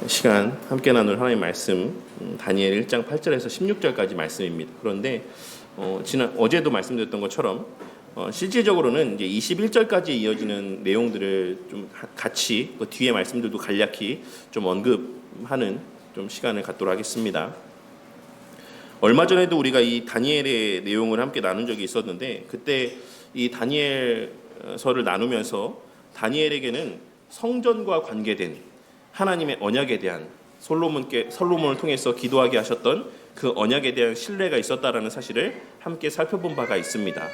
시간 함께 나눌 하나님의 말씀 다니엘 1장 8절에서 16절까지 말씀입니다. 그런데 어제도 말씀드렸던 것처럼 실질적으로는 이제 21절까지 이어지는 내용들을 좀 같이 그 뒤에 말씀들도 간략히 좀 언급하는 좀 시간을 갖도록 하겠습니다. 얼마 전에도 우리가 이 다니엘의 내용을 함께 나눈 적이 있었는데, 그때 이 다니엘서를 나누면서 다니엘에게는 성전과 관계된 하나님의 언약에 대한 솔로몬을 통해서 기도하게 하셨던 그 언약에 대한 신뢰가 있었다라는 사실을 함께 살펴본 바가 있습니다.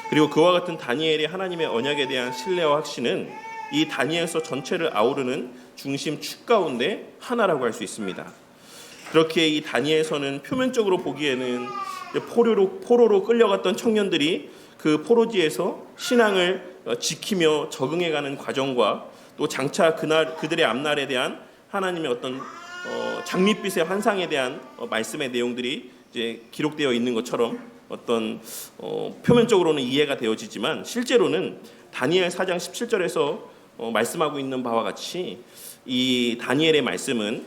그리고 그와 같은 다니엘의 하나님의 언약에 대한 신뢰와 확신은 이 다니엘서 전체를 아우르는 중심 축 가운데 하나라고 할 수 있습니다. 그렇게 이 다니엘서는 표면적으로 보기에는 포로로 끌려갔던 청년들이 그 포로지에서 신앙을 지키며 적응해가는 과정과 또 장차 그들의 앞날에 대한 하나님의 어떤 장밋빛의 환상에 대한 말씀의 내용들이 이제 기록되어 있는 것처럼 어떤 표면적으로는 이해가 되어지지만, 실제로는 다니엘 4장 17절에서 말씀하고 있는 바와 같이 이 다니엘의 말씀은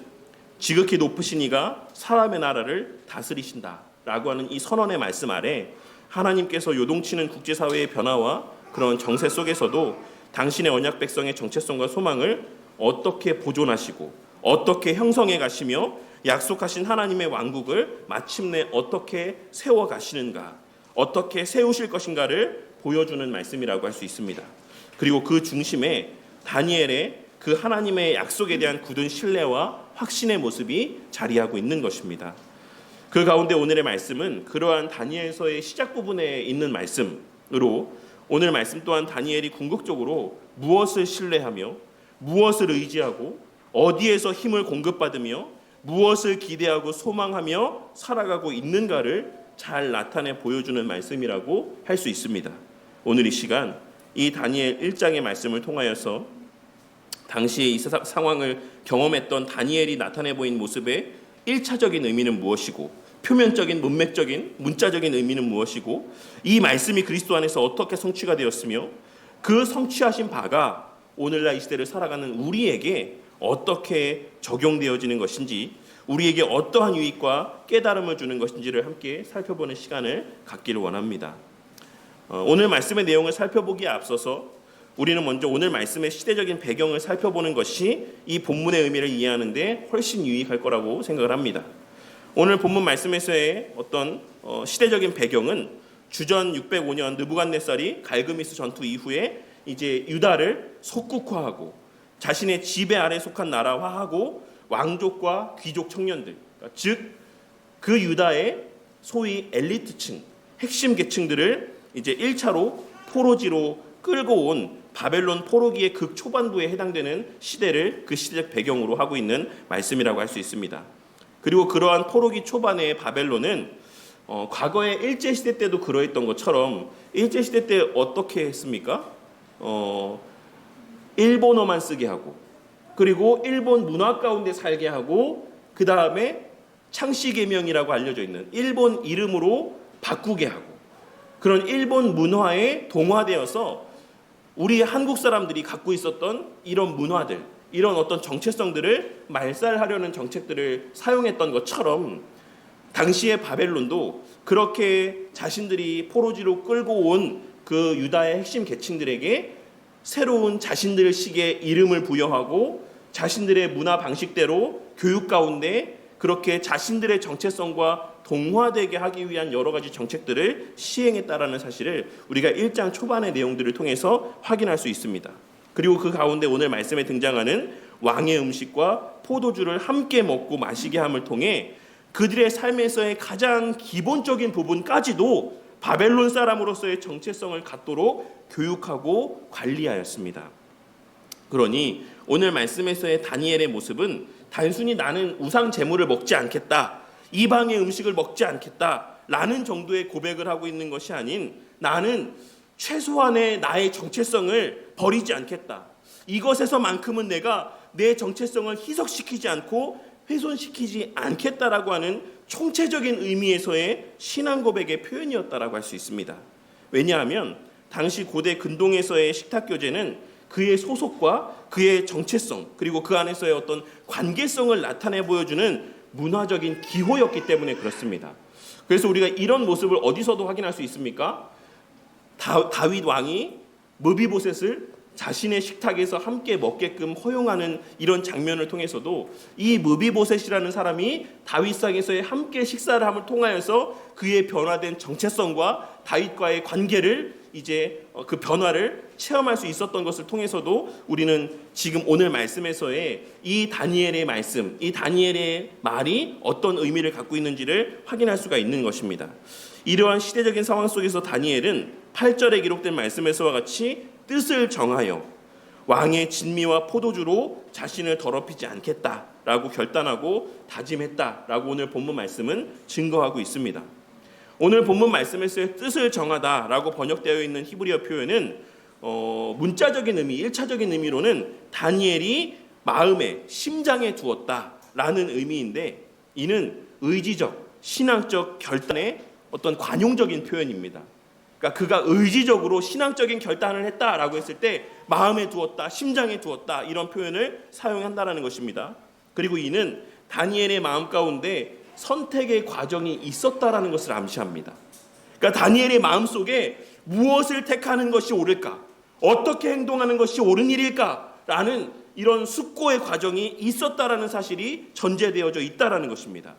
지극히 높으신 이가 사람의 나라를 다스리신다 라고 하는 이 선언의 말씀 아래 하나님께서 요동치는 국제사회의 변화와 그런 정세 속에서도 당신의 언약 백성의 정체성과 소망을 어떻게 보존하시고 어떻게 형성해 가시며 약속하신 하나님의 왕국을 마침내 어떻게 세워 가시는가, 어떻게 세우실 것인가를 보여주는 말씀이라고 할 수 있습니다. 그리고 그 중심에 다니엘의 그 하나님의 약속에 대한 굳은 신뢰와 확신의 모습이 자리하고 있는 것입니다. 그 가운데 오늘의 말씀은 그러한 다니엘서의 시작 부분에 있는 말씀으로, 오늘 말씀 또한 다니엘이 궁극적으로 무엇을 신뢰하며 무엇을 의지하고 어디에서 힘을 공급받으며 무엇을 기대하고 소망하며 살아가고 있는가를 잘 나타내 보여주는 말씀이라고 할 수 있습니다. 오늘 이 시간 이 다니엘 1장의 말씀을 통하여서 당시의 이 상황을 경험했던 다니엘이 나타내 보인 모습의 1차적인 의미는 무엇이고, 표면적인 문맥적인 문자적인 의미는 무엇이고, 이 말씀이 그리스도 안에서 어떻게 성취가 되었으며 그 성취하신 바가 오늘날 이 시대를 살아가는 우리에게 어떻게 적용되어지는 것인지, 우리에게 어떠한 유익과 깨달음을 주는 것인지를 함께 살펴보는 시간을 갖기를 원합니다. 오늘 말씀의 내용을 살펴보기에 앞서서 우리는 먼저 오늘 말씀의 시대적인 배경을 살펴보는 것이 이 본문의 의미를 이해하는 데 훨씬 유익할 거라고 생각을 합니다. 오늘 본문 말씀에서의 어떤 시대적인 배경은 주전 605년 느부갓네살이 갈그미스 전투 이후에 이제 유다를 속국화하고 자신의 지배 아래 속한 나라화하고 왕족과 귀족 청년들, 즉 그 유다의 소위 엘리트층, 핵심 계층들을 이제 1차로 포로지로 끌고 온 바벨론 포로기의 극초반부에 해당되는 시대를 그 시대적 배경으로 하고 있는 말씀이라고 할 수 있습니다. 그리고 그러한 포로기 초반의 바벨론은 과거의 일제시대 때도 그러했던 것처럼 일제시대 때 어떻게 했습니까? 일본어만 쓰게 하고, 그리고 일본 문화 가운데 살게 하고, 그 다음에 창씨개명이라고 알려져 있는 일본 이름으로 바꾸게 하고, 그런 일본 문화에 동화되어서 우리 한국 사람들이 갖고 있었던 이런 문화들, 이런 어떤 정체성들을 말살하려는 정책들을 사용했던 것처럼 당시의 바벨론도 그렇게 자신들이 포로지로 끌고 온 그 유다의 핵심 계층들에게 새로운 자신들식의 이름을 부여하고 자신들의 문화 방식대로 교육 가운데 그렇게 자신들의 정체성과 동화되게 하기 위한 여러 가지 정책들을 시행했다라는 사실을 우리가 1장 초반의 내용들을 통해서 확인할 수 있습니다. 그리고 그 가운데 오늘 말씀에 등장하는 왕의 음식과 포도주를 함께 먹고 마시게 함을 통해 그들의 삶에서의 가장 기본적인 부분까지도 바벨론 사람으로서의 정체성을 갖도록 교육하고 관리하였습니다. 그러니 오늘 말씀에서의 다니엘의 모습은 단순히 나는 우상 제물을 먹지 않겠다, 이방의 음식을 먹지 않겠다 라는 정도의 고백을 하고 있는 것이 아닌, 나는 최소한의 나의 정체성을 버리지 않겠다, 이것에서만큼은 내가 내 정체성을 희석시키지 않고 훼손시키지 않겠다라고 하는 총체적인 의미에서의 신앙 고백의 표현이었다라고 할 수 있습니다. 왜냐하면 당시 고대 근동에서의 식탁 교제는 그의 소속과 그의 정체성 그리고 그 안에서의 어떤 관계성을 나타내 보여주는 문화적인 기호였기 때문에 그렇습니다. 그래서 우리가 이런 모습을 어디서도 확인할 수 있습니까? 다윗 왕이 므비보셋을 자신의 식탁에서 함께 먹게끔 허용하는 이런 장면을 통해서도 이 므비보셋이라는 사람이 다윗상에서의 함께 식사를 함을 통하여서 그의 변화된 정체성과 다윗과의 관계를 이제 그 변화를 체험할 수 있었던 것을 통해서도 우리는 지금 오늘 말씀에서의 이 다니엘의 말씀, 이 다니엘의 말이 어떤 의미를 갖고 있는지를 확인할 수가 있는 것입니다. 이러한 시대적인 상황 속에서 다니엘은 8절에 기록된 말씀에서와 같이 뜻을 정하여 왕의 진미와 포도주로 자신을 더럽히지 않겠다라고 결단하고 다짐했다라고 오늘 본문 말씀은 증거하고 있습니다. 오늘 본문 말씀에서의 뜻을 정하다라고 번역되어 있는 히브리어 표현은 문자적인 의미, 1차적인 의미로는 다니엘이 마음에, 심장에 두었다라는 의미인데 이는 의지적, 신앙적 결단의 어떤 관용적인 표현입니다. 그러니까 그가 의지적으로 신앙적인 결단을 했다라고 했을 때 마음에 두었다, 심장에 두었다 이런 표현을 사용한다라는 것입니다. 그리고 이는 다니엘의 마음 가운데 선택의 과정이 있었다라는 것을 암시합니다. 그러니까 다니엘의 마음속에 무엇을 택하는 것이 옳을까? 어떻게 행동하는 것이 옳은 일일까라는 이런 숙고의 과정이 있었다라는 사실이 전제되어져 있다라는 것입니다.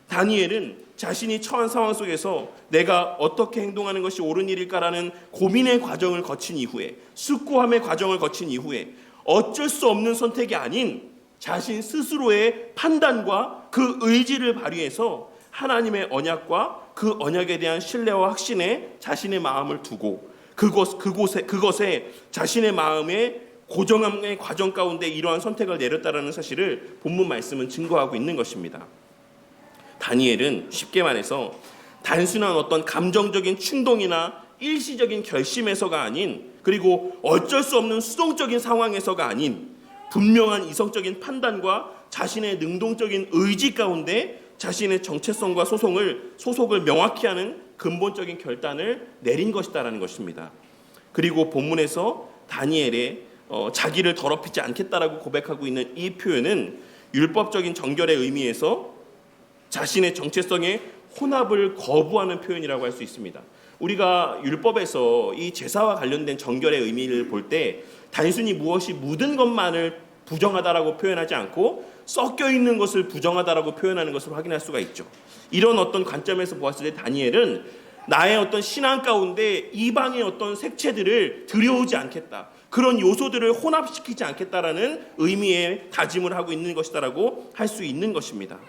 다니엘은 자신이 처한 상황 속에서 내가 어떻게 행동하는 것이 옳은 일일까라는 고민의 과정을 거친 이후에 숙고함의 과정을 거친 이후에 어쩔 수 없는 선택이 아닌 자신 스스로의 판단과 그 의지를 발휘해서 하나님의 언약과 그 언약에 대한 신뢰와 확신에 자신의 마음을 두고 그것에 자신의 마음의 고정함의 과정 가운데 이러한 선택을 내렸다라는 사실을 본문 말씀은 증거하고 있는 것입니다. 다니엘은 쉽게 말해서 단순한 어떤 감정적인 충동이나 일시적인 결심에서가 아닌 그리고 어쩔 수 없는 수동적인 상황에서가 아닌 분명한 이성적인 판단과 자신의 능동적인 의지 가운데 자신의 정체성과 소속을 명확히 하는 근본적인 결단을 내린 것이다라는 것입니다. 그리고 본문에서 다니엘의 자기를 더럽히지 않겠다라고 고백하고 있는 이 표현은 율법적인 정결의 의미에서 자신의 정체성의 혼합을 거부하는 표현이라고 할 수 있습니다. 우리가 율법에서 이 제사와 관련된 정결의 의미를 볼 때 단순히 무엇이 묻은 것만을 부정하다라고 표현하지 않고 섞여 있는 것을 부정하다라고 표현하는 것을 확인할 수가 있죠. 이런 어떤 관점에서 보았을 때 다니엘은 나의 어떤 신앙 가운데 이방의 어떤 색채들을 들여오지 않겠다. 그런 요소들을 혼합시키지 않겠다라는 의미의 다짐을 하고 있는 것이다라고 할 수 있는 것입니다.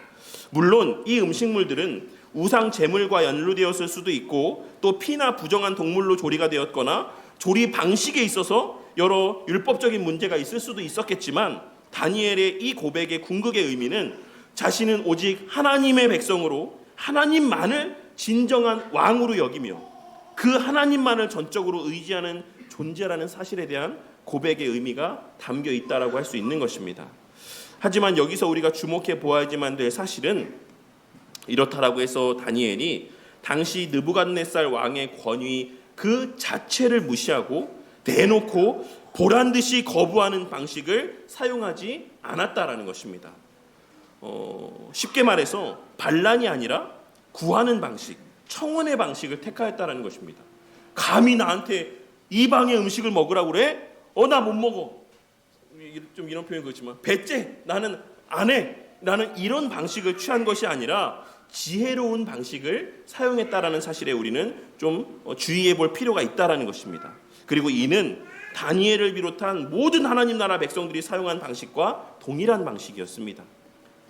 물론 이 음식물들은 우상 제물과 연루되었을 수도 있고 또 피나 부정한 동물로 조리가 되었거나 조리 방식에 있어서 여러 율법적인 문제가 있을 수도 있었겠지만 다니엘의 이 고백의 궁극의 의미는 자신은 오직 하나님의 백성으로 하나님만을 진정한 왕으로 여기며 그 하나님만을 전적으로 의지하는 존재라는 사실에 대한 고백의 의미가 담겨 있다라고 할 수 있는 것입니다. 하지만 여기서 우리가 주목해 보아야지만 될 사실은 이렇다라고 해서 다니엘이 당시 느부갓네살 왕의 권위 그 자체를 무시하고 대놓고 보란듯이 거부하는 방식을 사용하지 않았다라는 것입니다. 쉽게 말해서 반란이 아니라 구하는 방식, 청원의 방식을 택하였다라는 것입니다. 감히 나한테 이방의 음식을 먹으라고 그래? 나 못 먹어. 좀 이런 표현 그렇지만 배째 나는 안 해. 나는 이런 방식을 취한 것이 아니라 지혜로운 방식을 사용했다라는 사실에 우리는 좀 주의해 볼 필요가 있다라는 것입니다. 그리고 이는 다니엘을 비롯한 모든 하나님 나라 백성들이 사용한 방식과 동일한 방식이었습니다.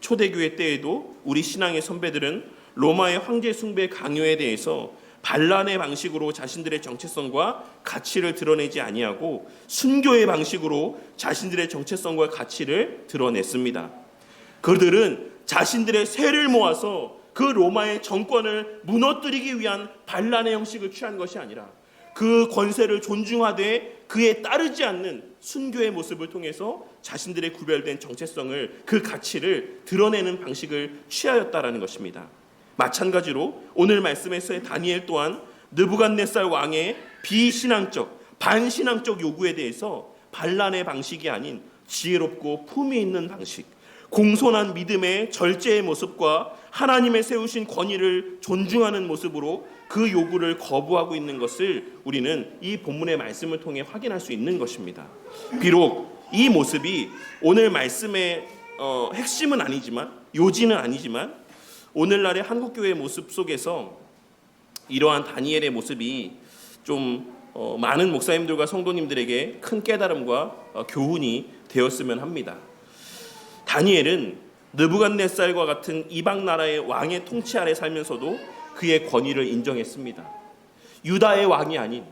초대교회 때에도 우리 신앙의 선배들은 로마의 황제 숭배 강요에 대해서 반란의 방식으로 자신들의 정체성과 가치를 드러내지 아니하고 순교의 방식으로 자신들의 정체성과 가치를 드러냈습니다. 그들은 자신들의 세를 모아서 그 로마의 정권을 무너뜨리기 위한 반란의 형식을 취한 것이 아니라 그 권세를 존중하되 그에 따르지 않는 순교의 모습을 통해서 자신들의 구별된 정체성을 그 가치를 드러내는 방식을 취하였다라는 것입니다. 마찬가지로 오늘 말씀에서의 다니엘 또한 느부갓네살 왕의 비신앙적, 반신앙적 요구에 대해서 반란의 방식이 아닌 지혜롭고 품위 있는 방식, 공손한 믿음의 절제의 모습과 하나님의 세우신 권위를 존중하는 모습으로 그 요구를 거부하고 있는 것을 우리는 이 본문의 말씀을 통해 확인할 수 있는 것입니다. 비록 이 모습이 오늘 말씀의 핵심은 아니지만, 요지는 아니지만, 오늘날의 한국교회의 모습 속에서 이러한 다니엘의 모습이 좀 많은 목사님들과 성도님들에게 큰 깨달음과 교훈이 되었으면 합니다. 다니엘은 느부갓네살과 같은 이방 나라의 왕의 통치 아래 살면서도 그의 권위를 인정했습니다. 유다의 왕이 아닌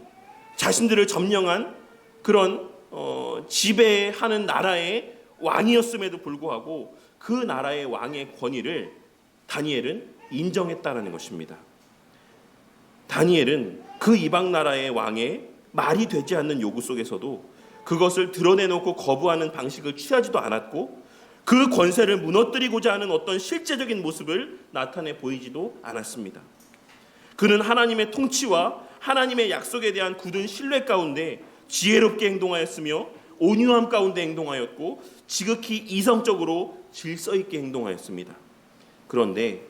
자신들을 점령한 그런 지배하는 나라의 왕이었음에도 불구하고 그 나라의 왕의 권위를 다니엘은 인정했다는 것입니다. 다니엘은 그 이방 나라의 왕의 말이 되지 않는 요구 속에서도 그것을 드러내놓고 거부하는 방식을 취하지도 않았고, 그 권세를 무너뜨리고자 하는 어떤 실제적인 모습을 나타내 보이지도 않았습니다. 그는 하나님의 통치와 하나님의 약속에 대한 굳은 신뢰 가운데 지혜롭게 행동하였으며 온유함 가운데 행동하였고 지극히 이성적으로 질서 있게 행동하였습니다. 그런데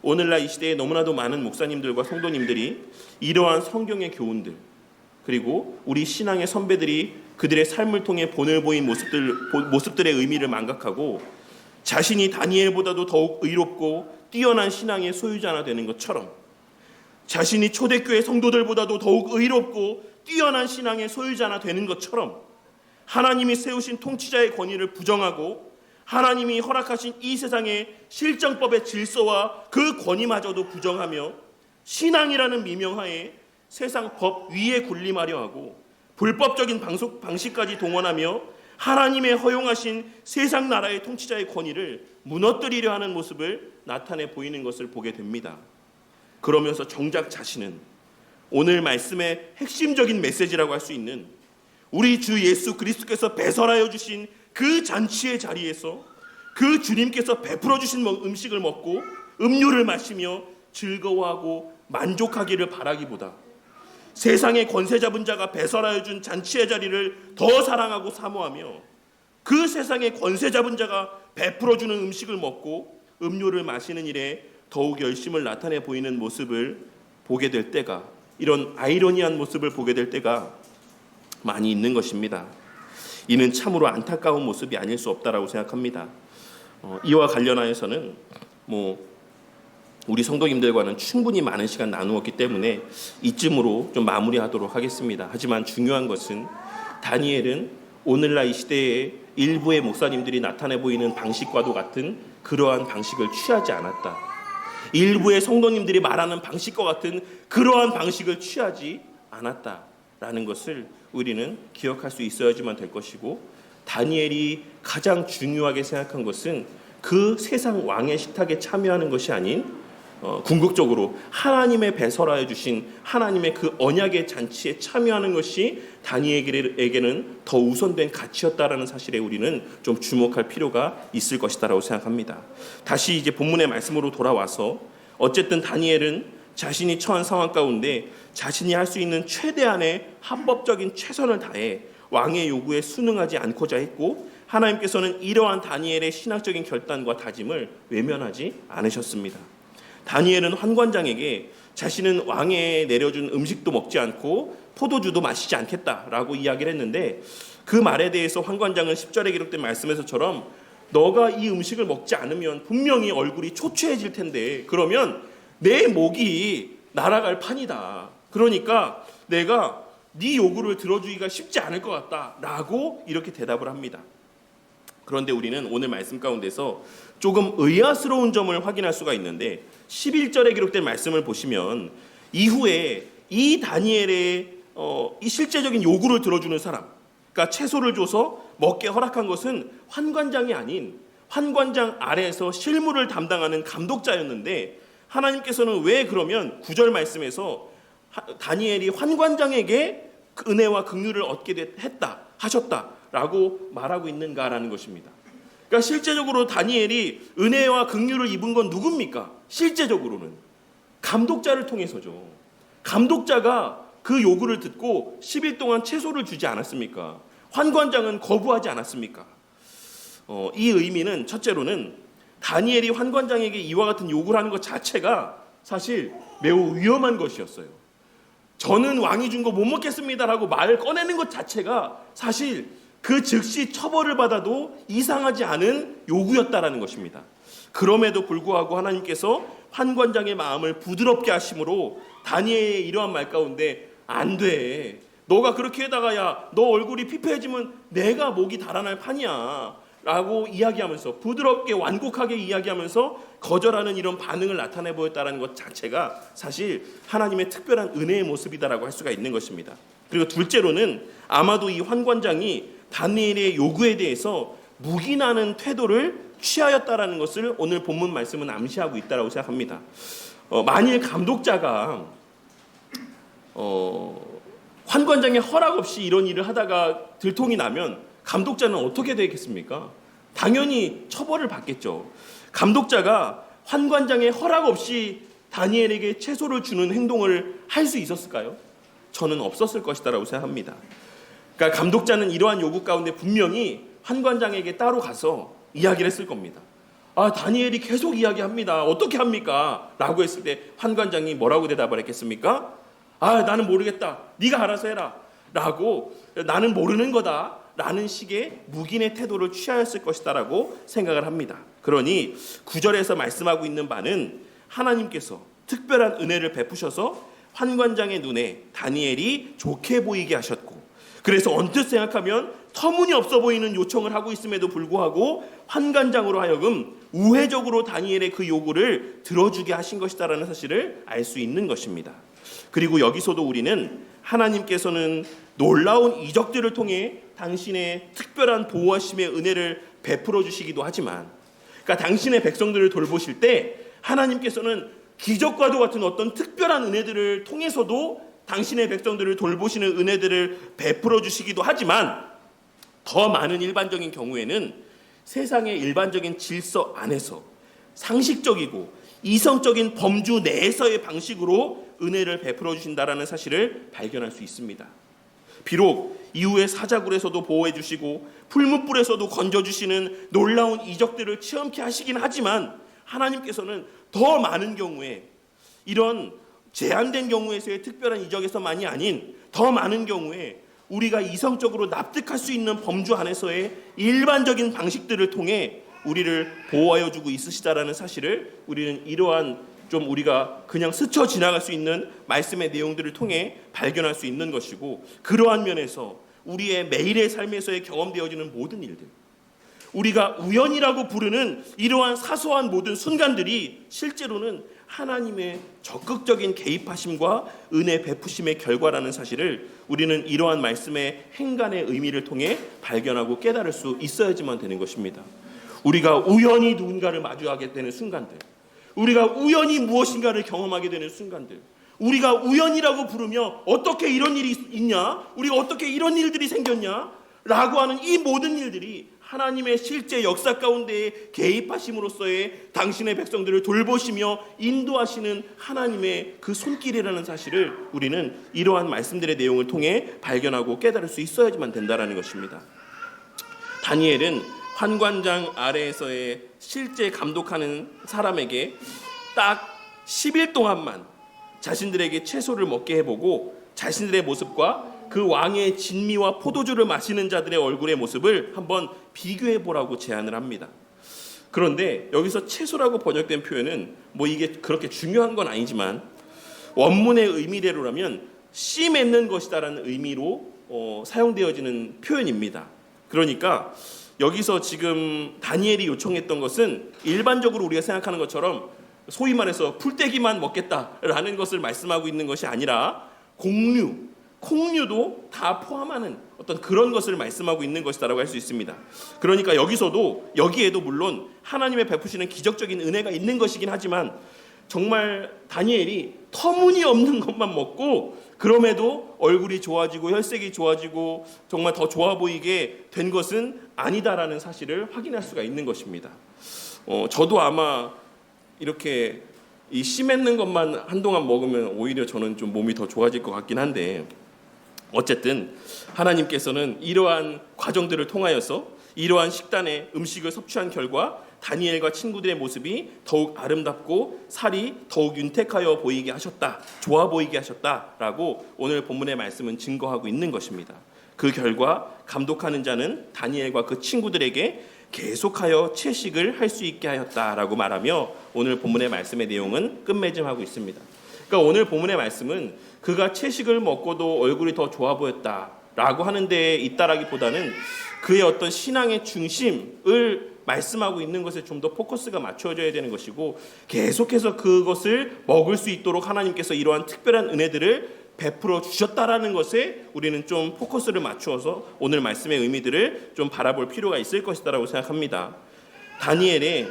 오늘날 이 시대에 너무나도 많은 목사님들과 성도님들이 이러한 성경의 교훈들, 그리고 우리 신앙의 선배들이 그들의 삶을 통해 본을 보인 모습들의 의미를 망각하고 자신이 다니엘보다도 더욱 의롭고 뛰어난 신앙의 소유자나 되는 것처럼, 자신이 초대교회 성도들보다도 더욱 의롭고 뛰어난 신앙의 소유자나 되는 것처럼 하나님이 세우신 통치자의 권위를 부정하고 하나님이 허락하신 이 세상의 실정법의 질서와 그 권위마저도 부정하며 신앙이라는 미명하에 세상 법 위에 군림하려 하고 불법적인 방식까지 동원하며 하나님의 허용하신 세상 나라의 통치자의 권위를 무너뜨리려 하는 모습을 나타내 보이는 것을 보게 됩니다. 그러면서 정작 자신은 오늘 말씀의 핵심적인 메시지라고 할 수 있는 우리 주 예수 그리스도께서 배설하여 주신 그 잔치의 자리에서 그 주님께서 베풀어 주신 음식을 먹고 음료를 마시며 즐거워하고 만족하기를 바라기보다 세상의 권세 잡은 자가 배설하여 준 잔치의 자리를 더 사랑하고 사모하며 그 세상의 권세 잡은 자가 베풀어 주는 음식을 먹고 음료를 마시는 일에 더욱 열심을 나타내 보이는 모습을 보게 될 때가, 이런 아이러니한 모습을 보게 될 때가 많이 있는 것입니다. 이는 참으로 안타까운 모습이 아닐 수 없다라고 생각합니다. 이와 관련하여서는 우리 성도님들과는 충분히 많은 시간 나누었기 때문에 이쯤으로 좀 마무리하도록 하겠습니다. 하지만 중요한 것은 다니엘은 오늘날 이 시대에 일부의 목사님들이 나타내 보이는 방식과도 같은 그러한 방식을 취하지 않았다. 일부의 성도님들이 말하는 방식과 같은 그러한 방식을 취하지 않았다라는 것을 우리는 기억할 수 있어야지만 될 것이고, 다니엘이 가장 중요하게 생각한 것은 그 세상 왕의 식탁에 참여하는 것이 아닌 궁극적으로 하나님의 배설하여 주신 하나님의 그 언약의 잔치에 참여하는 것이 다니엘에게는 더 우선된 가치였다라는 사실에 우리는 좀 주목할 필요가 있을 것이다라고 생각합니다. 다시 이제 본문의 말씀으로 돌아와서 어쨌든 다니엘은 자신이 처한 상황 가운데 자신이 할 수 있는 최대한의 합법적인 최선을 다해 왕의 요구에 순응하지 않고자 했고, 하나님께서는 이러한 다니엘의 신학적인 결단과 다짐을 외면하지 않으셨습니다. 다니엘은 환관장에게 자신은 왕에 내려준 음식도 먹지 않고 포도주도 마시지 않겠다라고 이야기를 했는데, 그 말에 대해서 환관장은 10절에 기록된 말씀에서처럼 너가 이 음식을 먹지 않으면 분명히 얼굴이 초췌해질 텐데 그러면 내 목이 날아갈 판이다. 그러니까 내가 네 요구를 들어주기가 쉽지 않을 것 같다라고 이렇게 대답을 합니다. 그런데 우리는 오늘 말씀 가운데서 조금 의아스러운 점을 확인할 수가 있는데, 11절에 기록된 말씀을 보시면 이후에 이 다니엘의 이 실제적인 요구를 들어주는 사람, 그러니까 채소를 줘서 먹게 허락한 것은 환관장이 아닌 환관장 아래에서 실무를 담당하는 감독자였는데, 하나님께서는 왜 그러면 9절 말씀에서 다니엘이 환관장에게 그 은혜와 긍휼을 얻게 하셨다라고 말하고 있는가라는 것입니다. 그러니까 실제적으로 다니엘이 은혜와 긍휼을 입은 건 누굽니까? 실제적으로는 감독자를 통해서죠. 감독자가 그 요구를 듣고 10일 동안 채소를 주지 않았습니까? 환관장은 거부하지 않았습니까? 이 의미는 첫째로는 다니엘이 환관장에게 이와 같은 요구를 하는 것 자체가 사실 매우 위험한 것이었어요. 저는 왕이 준 거 못 먹겠습니다라고 말을 꺼내는 것 자체가 사실 그 즉시 처벌을 받아도 이상하지 않은 요구였다라는 것입니다. 그럼에도 불구하고 하나님께서 환관장의 마음을 부드럽게 하심으로 다니엘의 이러한 말 가운데 안 돼. 너가 그렇게 해다가 너 얼굴이 피폐해지면 내가 목이 달아날 판이야 라고 이야기하면서 부드럽게 완곡하게 이야기하면서 거절하는 이런 반응을 나타내 보였다는 것 자체가 사실 하나님의 특별한 은혜의 모습이다라고 할 수가 있는 것입니다. 그리고 둘째로는 아마도 이 환관장이 다니엘의 요구에 대해서 묵인하는 태도를 취하였다라는 것을 오늘 본문 말씀은 암시하고 있다라고 생각합니다. 만일 감독자가 환관장의 허락 없이 이런 일을 하다가 들통이 나면 감독자는 어떻게 되겠습니까? 당연히 처벌을 받겠죠. 감독자가 환관장의 허락 없이 다니엘에게 채소를 주는 행동을 할 수 있었을까요? 저는 없었을 것이다라고 생각합니다. 그러니까 감독자는 이러한 요구 가운데 분명히 환관장에게 따로 가서 이야기를 했을 겁니다. 다니엘이 계속 이야기합니다. 어떻게 합니까? 라고 했을 때 환관장이 뭐라고 대답을 했겠습니까? 나는 모르겠다. 네가 알아서 해라. 라고 나는 모르는 거다. 라는 식의 묵인의 태도를 취하였을 것이다 라고 생각을 합니다. 그러니 9절에서 말씀하고 있는 바는 하나님께서 특별한 은혜를 베푸셔서 환관장의 눈에 다니엘이 좋게 보이게 하셨고, 그래서 언뜻 생각하면 터무니없어 보이는 요청을 하고 있음에도 불구하고 환관장으로 하여금 우회적으로 다니엘의 그 요구를 들어주게 하신 것이다라는 사실을 알 수 있는 것입니다. 그리고 여기서도 우리는 하나님께서는 놀라운 이적들을 통해 당신의 특별한 보호하심의 은혜를 베풀어 주시기도 하지만, 그러니까 당신의 백성들을 돌보실 때 하나님께서는 기적과도 같은 어떤 특별한 은혜들을 통해서도 당신의 백성들을 돌보시는 은혜들을 베풀어 주시기도 하지만, 더 많은 일반적인 경우에는 세상의 일반적인 질서 안에서 상식적이고 이성적인 범주 내에서의 방식으로 은혜를 베풀어 주신다라는 사실을 발견할 수 있습니다. 비록 이후에 사자굴에서도 보호해 주시고 풀무불에서도 건져 주시는 놀라운 이적들을 체험케 하시긴 하지만, 하나님께서는 더 많은 경우에 이런 제한된 경우에서의 특별한 이적에서만이 아닌 더 많은 경우에 우리가 이성적으로 납득할 수 있는 범주 안에서의 일반적인 방식들을 통해 우리를 보호하여 주고 있으시다라는 사실을 우리는 이러한 좀 우리가 그냥 스쳐 지나갈 수 있는 말씀의 내용들을 통해 발견할 수 있는 것이고, 그러한 면에서 우리의 매일의 삶에서의 경험되어지는 모든 일들, 우리가 우연이라고 부르는 이러한 사소한 모든 순간들이 실제로는 하나님의 적극적인 개입하심과 은혜 베푸심의 결과라는 사실을 우리는 이러한 말씀의 행간의 의미를 통해 발견하고 깨달을 수 있어야지만 되는 것입니다. 우리가 우연히 누군가를 마주하게 되는 순간들, 우리가 우연히 무엇인가를 경험하게 되는 순간들, 우리가 우연이라고 부르며 어떻게 이런 일이 있냐? 우리가 어떻게 이런 일들이 생겼냐? 라고 하는 이 모든 일들이 하나님의 실제 역사 가운데 개입하심으로써의 당신의 백성들을 돌보시며 인도하시는 하나님의 그 손길이라는 사실을 우리는 이러한 말씀들의 내용을 통해 발견하고 깨달을 수 있어야지만 된다는 것입니다. 다니엘은 환관장 아래에서의 실제 감독하는 사람에게 딱 10일 동안만 자신들에게 채소를 먹게 해보고 자신들의 모습과 그 왕의 진미와 포도주를 마시는 자들의 얼굴의 모습을 한번 비교해 보라고 제안을 합니다. 그런데 여기서 채소라고 번역된 표현은 이게 그렇게 중요한 건 아니지만 원문의 의미대로라면 씨 맺는 것이다라는 의미로 사용되어지는 표현입니다. 그러니까 여기서 지금 다니엘이 요청했던 것은 일반적으로 우리가 생각하는 것처럼 소위 말해서 풀떼기만 먹겠다라는 것을 말씀하고 있는 것이 아니라 콩류도 다 포함하는 어떤 그런 것을 말씀하고 있는 것이다라고 할 수 있습니다. 그러니까 여기에도 물론 하나님의 베푸시는 기적적인 은혜가 있는 것이긴 하지만 정말 다니엘이 터무니없는 것만 먹고 그럼에도 얼굴이 좋아지고 혈색이 좋아지고 정말 더 좋아 보이게 된 것은 아니다라는 사실을 확인할 수가 있는 것입니다. 저도 아마 이렇게 이 씨 맺는 것만 한동안 먹으면 오히려 저는 좀 몸이 더 좋아질 것 같긴 한데, 어쨌든 하나님께서는 이러한 과정들을 통하여서 이러한 식단의 음식을 섭취한 결과 다니엘과 친구들의 모습이 더욱 아름답고 살이 더욱 윤택하여 보이게 하셨다, 좋아 보이게 하셨다라고 오늘 본문의 말씀은 증거하고 있는 것입니다. 그 결과 감독하는 자는 다니엘과 그 친구들에게 계속하여 채식을 할 수 있게 하였다라고 말하며 오늘 본문의 말씀의 내용은 끝맺음하고 있습니다. 그러니까 오늘 본문의 말씀은 그가 채식을 먹고도 얼굴이 더 좋아 보였다라고 하는 데에 있다라기보다는 그의 어떤 신앙의 중심을 말씀하고 있는 것에 좀 더 포커스가 맞춰져야 되는 것이고, 계속해서 그것을 먹을 수 있도록 하나님께서 이러한 특별한 은혜들을 베풀어 주셨다라는 것에 우리는 좀 포커스를 맞추어서 오늘 말씀의 의미들을 좀 바라볼 필요가 있을 것이다라고 생각합니다. 다니엘의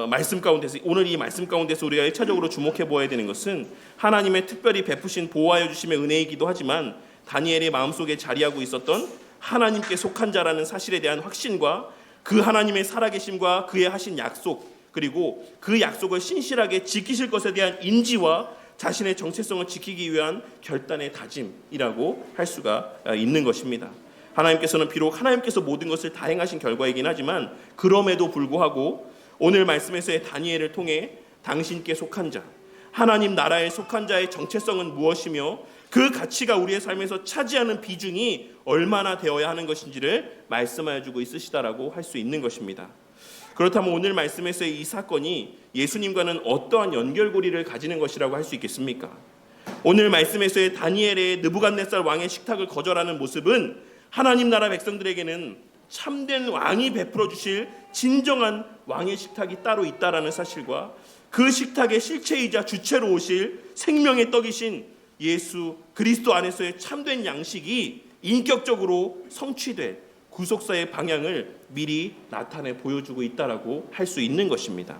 말씀 가운데서, 오늘 이 말씀 가운데서 우리가 1차적으로 주목해 보아야 되는 것은 하나님의 특별히 베푸신 보호하여 주심의 은혜이기도 하지만 다니엘의 마음속에 자리하고 있었던 하나님께 속한 자라는 사실에 대한 확신과 그 하나님의 살아계심과 그의 하신 약속, 그리고 그 약속을 신실하게 지키실 것에 대한 인지와 자신의 정체성을 지키기 위한 결단의 다짐이라고 할 수가 있는 것입니다. 하나님께서는 비록 하나님께서 모든 것을 다 행하신 결과이긴 하지만 그럼에도 불구하고 오늘 말씀에서의 다니엘을 통해 당신께 속한 자, 하나님 나라에 속한 자의 정체성은 무엇이며 그 가치가 우리의 삶에서 차지하는 비중이 얼마나 되어야 하는 것인지를 말씀하여 주고 있으시다라고 할 수 있는 것입니다. 그렇다면 오늘 말씀에서의 이 사건이 예수님과는 어떠한 연결고리를 가지는 것이라고 할 수 있겠습니까? 오늘 말씀에서의 다니엘의 느부갓네살 왕의 식탁을 거절하는 모습은 하나님 나라 백성들에게는 참된 왕이 베풀어 주실 진정한 왕의 식탁이 따로 있다라는 사실과 그 식탁의 실체이자 주체로 오실 생명의 떡이신 예수 그리스도 안에서의 참된 양식이 인격적으로 성취될 구속사의 방향을 미리 나타내 보여주고 있다라고 할 수 있는 것입니다.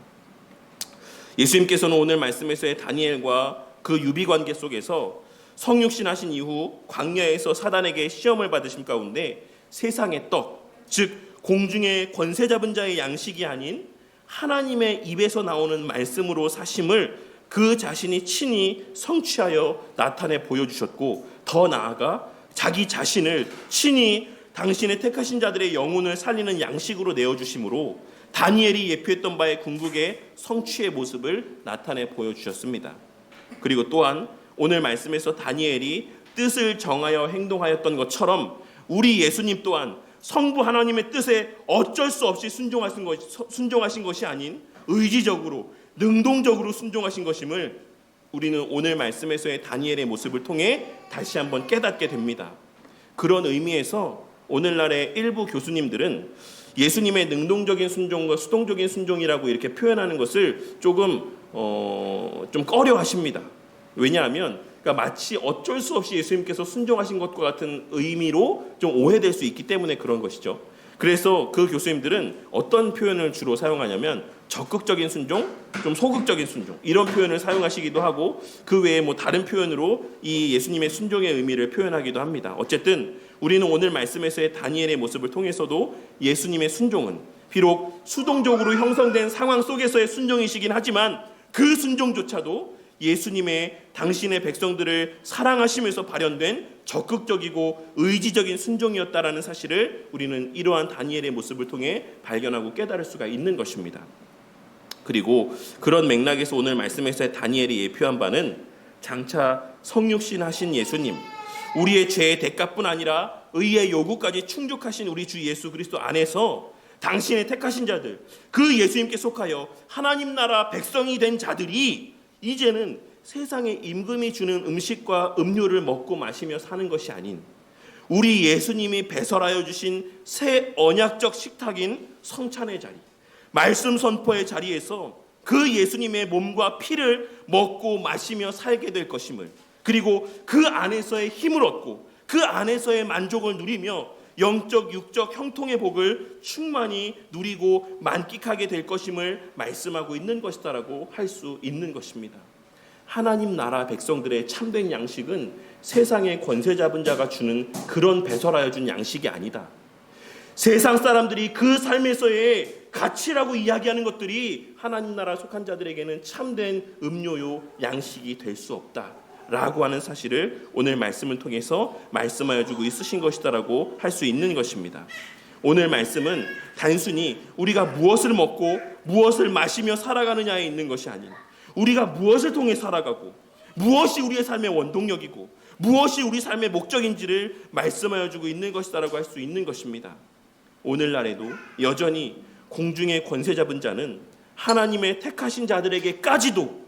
예수님께서는 오늘 말씀에서의 다니엘과 그 유비관계 속에서 성육신하신 이후 광야에서 사단에게 시험을 받으심 가운데 세상의 떡, 즉 공중의 권세 잡은 자의 양식이 아닌 하나님의 입에서 나오는 말씀으로 사심을 그 자신이 친히 성취하여 나타내 보여주셨고, 더 나아가 자기 자신을 친히 당신의 택하신 자들의 영혼을 살리는 양식으로 내어주심으로 다니엘이 예표했던 바의 궁극의 성취의 모습을 나타내 보여주셨습니다. 그리고 또한 오늘 말씀에서 다니엘이 뜻을 정하여 행동하였던 것처럼 우리 예수님 또한 성부 하나님의 뜻에 어쩔 수 없이 순종하신 것이 아닌 의지적으로 능동적으로 순종하신 것임을 우리는 오늘 말씀에서의 다니엘의 모습을 통해 다시 한번 깨닫게 됩니다. 그런 의미에서 오늘날의 일부 교수님들은 예수님의 능동적인 순종과 수동적인 순종이라고 이렇게 표현하는 것을 조금 좀 꺼려하십니다. 왜냐하면 그러니까 마치 어쩔 수 없이 예수님께서 순종하신 것과 같은 의미로 좀 오해될 수 있기 때문에 그런 것이죠. 그래서 그 교수님들은 어떤 표현을 주로 사용하냐면 적극적인 순종, 좀 소극적인 순종 이런 표현을 사용하시기도 하고 그 외에 뭐 다른 표현으로 이 예수님의 순종의 의미를 표현하기도 합니다. 어쨌든 우리는 오늘 말씀에서의 다니엘의 모습을 통해서도 예수님의 순종은 비록 수동적으로 형성된 상황 속에서의 순종이시긴 하지만 그 순종조차도 예수님의 당신의 백성들을 사랑하시면서 발현된 적극적이고 의지적인 순종이었다라는 사실을 우리는 이러한 다니엘의 모습을 통해 발견하고 깨달을 수가 있는 것입니다. 그리고 그런 맥락에서 오늘 말씀에서의 다니엘이 예표한 바는 장차 성육신하신 예수님, 우리의 죄의 대가뿐 아니라 의의 요구까지 충족하신 우리 주 예수 그리스도 안에서 당신의 택하신 자들, 그 예수님께 속하여 하나님 나라 백성이 된 자들이 이제는 세상의 임금이 주는 음식과 음료를 먹고 마시며 사는 것이 아닌 우리 예수님이 배설하여 주신 새 언약적 식탁인 성찬의 자리, 말씀 선포의 자리에서 그 예수님의 몸과 피를 먹고 마시며 살게 될 것임을, 그리고 그 안에서의 힘을 얻고 그 안에서의 만족을 누리며 영적 육적 형통의 복을 충만히 누리고 만끽하게 될 것임을 말씀하고 있는 것이다라고 할 수 있는 것입니다. 하나님 나라 백성들의 참된 양식은 세상의 권세 잡은 자가 주는 그런 배설하여 준 양식이 아니다. 세상 사람들이 그 삶에서의 가치라고 이야기하는 것들이 하나님 나라 속한 자들에게는 참된 음료요 양식이 될 수 없다 라고 하는 사실을 오늘 말씀을 통해서 말씀하여 주고 있으신 것이다라고 할 수 있는 것입니다. 오늘 말씀은 단순히 우리가 무엇을 먹고 무엇을 마시며 살아가느냐에 있는 것이 아닌, 우리가 무엇을 통해 살아가고 무엇이 우리의 삶의 원동력이고 무엇이 우리 삶의 목적인지를 말씀하여 주고 있는 것이다라고 할 수 있는 것입니다. 오늘날에도 여전히 공중의 권세 잡은 자는 하나님의 택하신 자들에게까지도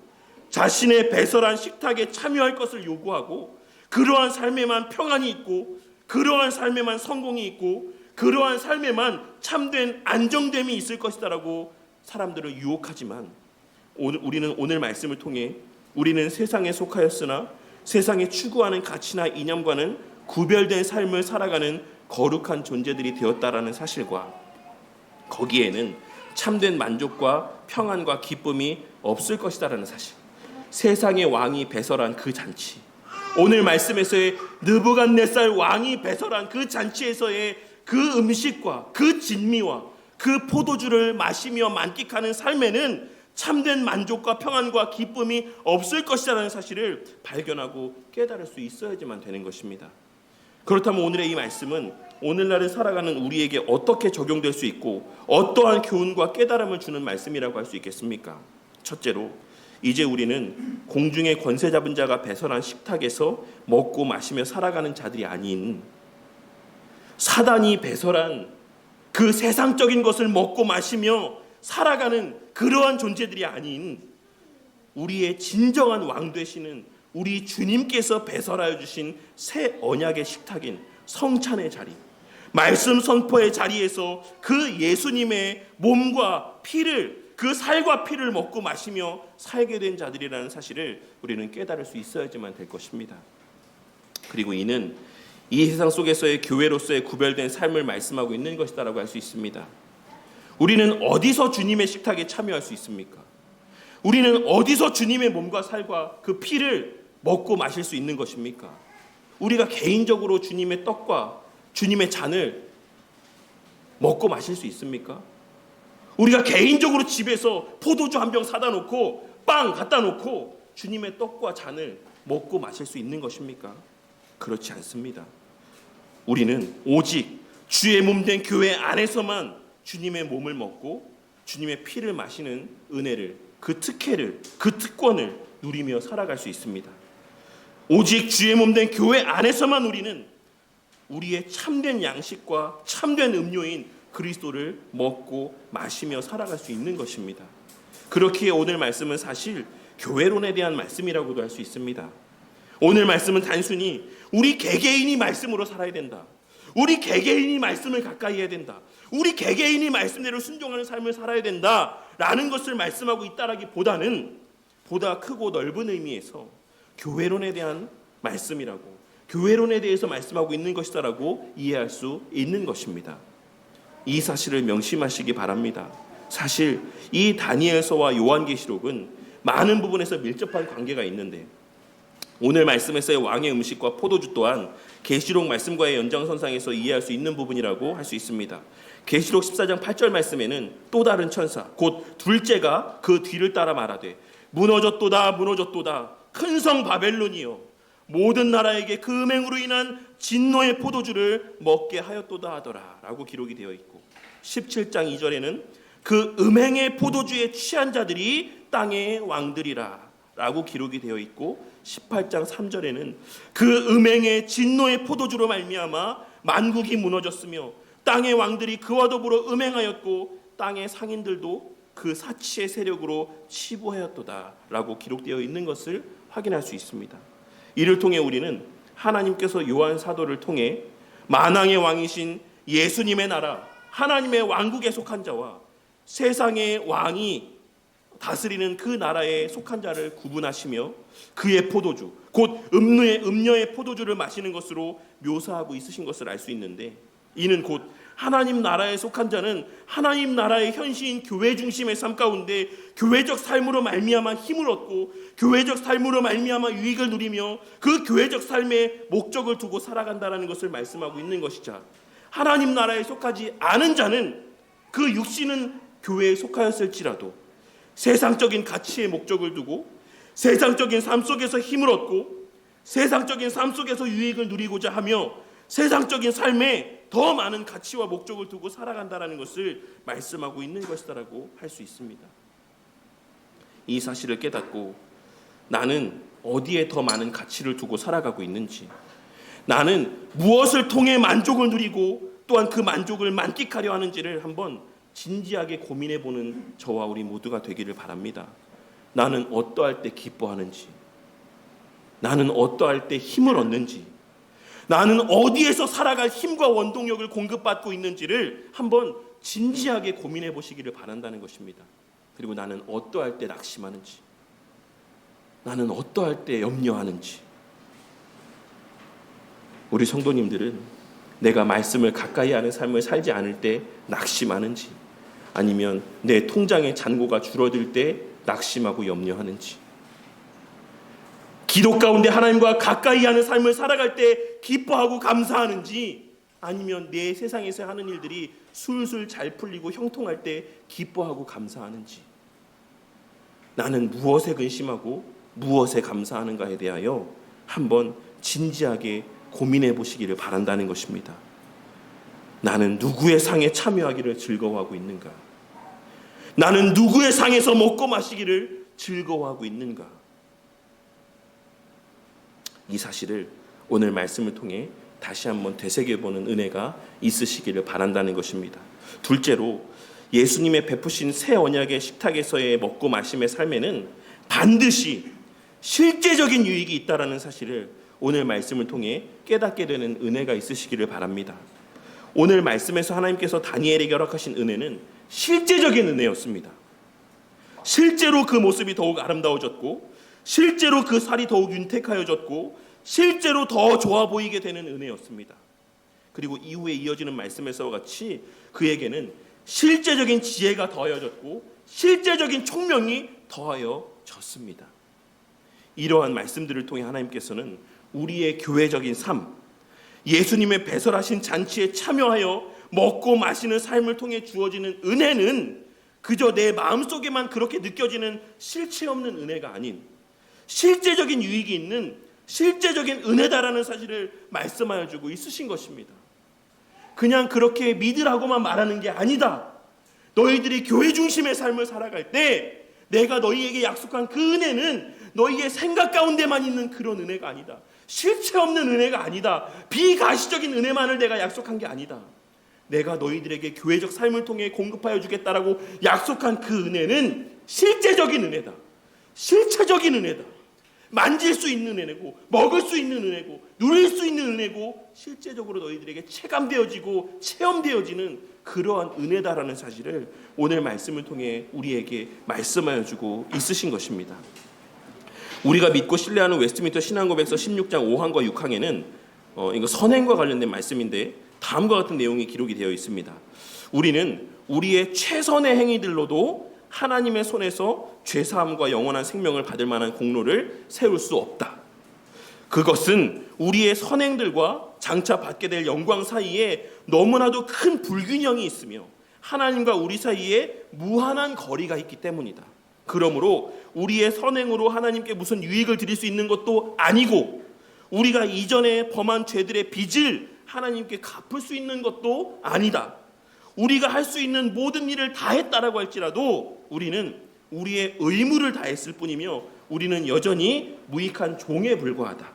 자신의 배설한 식탁에 참여할 것을 요구하고, 그러한 삶에만 평안이 있고 그러한 삶에만 성공이 있고 그러한 삶에만 참된 안정됨이 있을 것이다라고 사람들을 유혹하지만, 우리는 오늘 말씀을 통해 우리는 세상에 속하였으나 세상에 추구하는 가치나 이념과는 구별된 삶을 살아가는 거룩한 존재들이 되었다라는 사실과, 거기에는 참된 만족과 평안과 기쁨이 없을 것이다라는 사실, 세상의 왕이 배설한 그 잔치, 오늘 말씀에서의 느부갓네살 왕이 배설한 그 잔치에서의 그 음식과 그 진미와 그 포도주를 마시며 만끽하는 삶에는 참된 만족과 평안과 기쁨이 없을 것이라는 사실을 발견하고 깨달을 수 있어야지만 되는 것입니다. 그렇다면 오늘의 이 말씀은 오늘날을 살아가는 우리에게 어떻게 적용될 수 있고 어떠한 교훈과 깨달음을 주는 말씀이라고 할 수 있겠습니까? 첫째로, 이제 우리는 공중의 권세 잡은 자가 배설한 식탁에서 먹고 마시며 살아가는 자들이 아닌, 사단이 배설한 그 세상적인 것을 먹고 마시며 살아가는 그러한 존재들이 아닌, 우리의 진정한 왕 되시는 우리 주님께서 배설하여 주신 새 언약의 식탁인 성찬의 자리, 말씀 선포의 자리에서 그 예수님의 몸과 피를, 그 살과 피를 먹고 마시며 살게 된 자들이라는 사실을 우리는 깨달을 수 있어야지만 될 것입니다. 그리고 이는 이 세상 속에서의 교회로서의 구별된 삶을 말씀하고 있는 것이다라고 할 수 있습니다. 우리는 어디서 주님의 식탁에 참여할 수 있습니까? 우리는 어디서 주님의 몸과 살과 그 피를 먹고 마실 수 있는 것입니까? 우리가 개인적으로 주님의 떡과 주님의 잔을 먹고 마실 수 있습니까? 우리가 개인적으로 집에서 포도주 한 병 사다 놓고 빵 갖다 놓고 주님의 떡과 잔을 먹고 마실 수 있는 것입니까? 그렇지 않습니다. 우리는 오직 주의 몸 된 교회 안에서만 주님의 몸을 먹고 주님의 피를 마시는 은혜를, 그 특혜를, 그 특권을 누리며 살아갈 수 있습니다. 오직 주의 몸 된 교회 안에서만 우리는 우리의 참된 양식과 참된 음료인 그리스도를 먹고 마시며 살아갈 수 있는 것입니다. 그렇기에 오늘 말씀은 사실 교회론에 대한 말씀이라고도 할 수 있습니다. 오늘 말씀은 단순히 우리 개개인이 말씀으로 살아야 된다, 우리 개개인이 말씀을 가까이 해야 된다, 우리 개개인이 말씀대로 순종하는 삶을 살아야 된다라는 것을 말씀하고 있다라기보다는 보다 크고 넓은 의미에서 교회론에 대한 말씀이라고, 교회론에 대해서 말씀하고 있는 것이다라고 이해할 수 있는 것입니다. 이 사실을 명심하시기 바랍니다. 사실 이 다니엘서와 요한계시록은 많은 부분에서 밀접한 관계가 있는데, 오늘 말씀에서의 왕의 음식과 포도주 또한 계시록 말씀과의 연장선상에서 이해할 수 있는 부분이라고 할 수 있습니다. 계시록 14장 8절 말씀에는 또 다른 천사 곧 둘째가 그 뒤를 따라 말하되 무너졌도다 무너졌도다 큰 성 바벨론이여 모든 나라에게 그 음행으로 인한 진노의 포도주를 먹게 하였도다 하더라 라고 기록이 되어 있고, 17장 2절에는 그 음행의 포도주에 취한 자들이 땅의 왕들이라 라고 기록이 되어 있고, 18장 3절에는 그 음행의 진노의 포도주로 말미암아 만국이 무너졌으며 땅의 왕들이 그와 더불어 음행하였고 땅의 상인들도 그 사치의 세력으로 치부하였도다 라고 기록되어 있는 것을 확인할 수 있습니다. 이를 통해 우리는 하나님께서 요한 사도를 통해 만왕의 왕이신 예수님의 나라, 하나님의 왕국에 속한 자와 세상의 왕이 다스리는 그 나라에 속한 자를 구분하시며 그의 포도주, 곧 음녀의 포도주를 마시는 것으로 묘사하고 있으신 것을 알 수 있는데, 이는 곧 하나님 나라에 속한 자는 하나님 나라의 현시인 교회 중심의 삶 가운데 교회적 삶으로 말미암아 힘을 얻고 교회적 삶으로 말미암아 유익을 누리며 그 교회적 삶의 목적을 두고 살아간다는 것을 말씀하고 있는 것이자, 하나님 나라에 속하지 않은 자는 그 육신은 교회에 속하였을지라도 세상적인 가치의 목적을 두고 세상적인 삶 속에서 힘을 얻고 세상적인 삶 속에서 유익을 누리고자 하며 세상적인 삶에 더 많은 가치와 목적을 두고 살아간다는 것을 말씀하고 있는 것이다라고 할 수 있습니다. 이 사실을 깨닫고 나는 어디에 더 많은 가치를 두고 살아가고 있는지, 나는 무엇을 통해 만족을 누리고 또한 그 만족을 만끽하려 하는지를 한번 진지하게 고민해보는 저와 우리 모두가 되기를 바랍니다. 나는 어떠할 때 기뻐하는지, 나는 어떠할 때 힘을 얻는지, 나는 어디에서 살아갈 힘과 원동력을 공급받고 있는지를 한번 진지하게 고민해 보시기를 바란다는 것입니다. 그리고 나는 어떠할 때 낙심하는지, 나는 어떠할 때 염려하는지. 우리 성도님들은 내가 말씀을 가까이 하는 삶을 살지 않을 때 낙심하는지, 아니면 내 통장의 잔고가 줄어들 때 낙심하고 염려하는지, 기도 가운데 하나님과 가까이 하는 삶을 살아갈 때 기뻐하고 감사하는지, 아니면 내 세상에서 하는 일들이 술술 잘 풀리고 형통할 때 기뻐하고 감사하는지, 나는 무엇에 근심하고 무엇에 감사하는가에 대하여 한번 진지하게 고민해 보시기를 바란다는 것입니다. 나는 누구의 상에 참여하기를 즐거워하고 있는가? 나는 누구의 상에서 먹고 마시기를 즐거워하고 있는가? 이 사실을 오늘 말씀을 통해 다시 한번 되새겨보는 은혜가 있으시기를 바란다는 것입니다. 둘째로, 예수님의 베푸신 새 언약의 식탁에서의 먹고 마심의 삶에는 반드시 실제적인 유익이 있다는 사실을 오늘 말씀을 통해 깨닫게 되는 은혜가 있으시기를 바랍니다. 오늘 말씀에서 하나님께서 다니엘에게 허락하신 은혜는 실제적인 은혜였습니다. 실제로 그 모습이 더욱 아름다워졌고, 실제로 그 살이 더욱 윤택하여졌고, 실제로 더 좋아 보이게 되는 은혜였습니다. 그리고 이후에 이어지는 말씀에서와 같이 그에게는 실제적인 지혜가 더하여졌고 실제적인 총명이 더하여졌습니다. 이러한 말씀들을 통해 하나님께서는 우리의 교회적인 삶, 예수님의 배설하신 잔치에 참여하여 먹고 마시는 삶을 통해 주어지는 은혜는 그저 내 마음속에만 그렇게 느껴지는 실체 없는 은혜가 아닌 실제적인 유익이 있는 실제적인 은혜다라는 사실을 말씀하여 주고 있으신 것입니다. 그냥 그렇게 믿으라고만 말하는 게 아니다. 너희들이 교회 중심의 삶을 살아갈 때 내가 너희에게 약속한 그 은혜는 너희의 생각 가운데만 있는 그런 은혜가 아니다. 실체 없는 은혜가 아니다. 비가시적인 은혜만을 내가 약속한 게 아니다. 내가 너희들에게 교회적 삶을 통해 공급하여 주겠다라고 약속한 그 은혜는 실제적인 은혜다. 실체적인 은혜다. 만질 수 있는 은혜고, 먹을 수 있는 은혜고, 누릴 수 있는 은혜고, 실제적으로 너희들에게 체감되어지고 체험되어지는 그러한 은혜다라는 사실을 오늘 말씀을 통해 우리에게 말씀하여 주고 있으신 것입니다. 우리가 믿고 신뢰하는 웨스트민스터 신앙고백서 16장 5항과 6항에는 이거 선행과 관련된 말씀인데 다음과 같은 내용이 기록이 되어 있습니다. 우리는 우리의 최선의 행위들로도 하나님의 손에서 죄사함과 영원한 생명을 받을 만한 공로를 세울 수 없다. 그것은 우리의 선행들과 장차 받게 될 영광 사이에 너무나도 큰 불균형이 있으며 하나님과 우리 사이에 무한한 거리가 있기 때문이다. 그러므로 우리의 선행으로 하나님께 무슨 유익을 드릴 수 있는 것도 아니고 우리가 이전에 범한 죄들의 빚을 하나님께 갚을 수 있는 것도 아니다. 우리가 할 수 있는 모든 일을 다 했다라고 할지라도 우리는 우리의 의무를 다했을 뿐이며 우리는 여전히 무익한 종에 불과하다.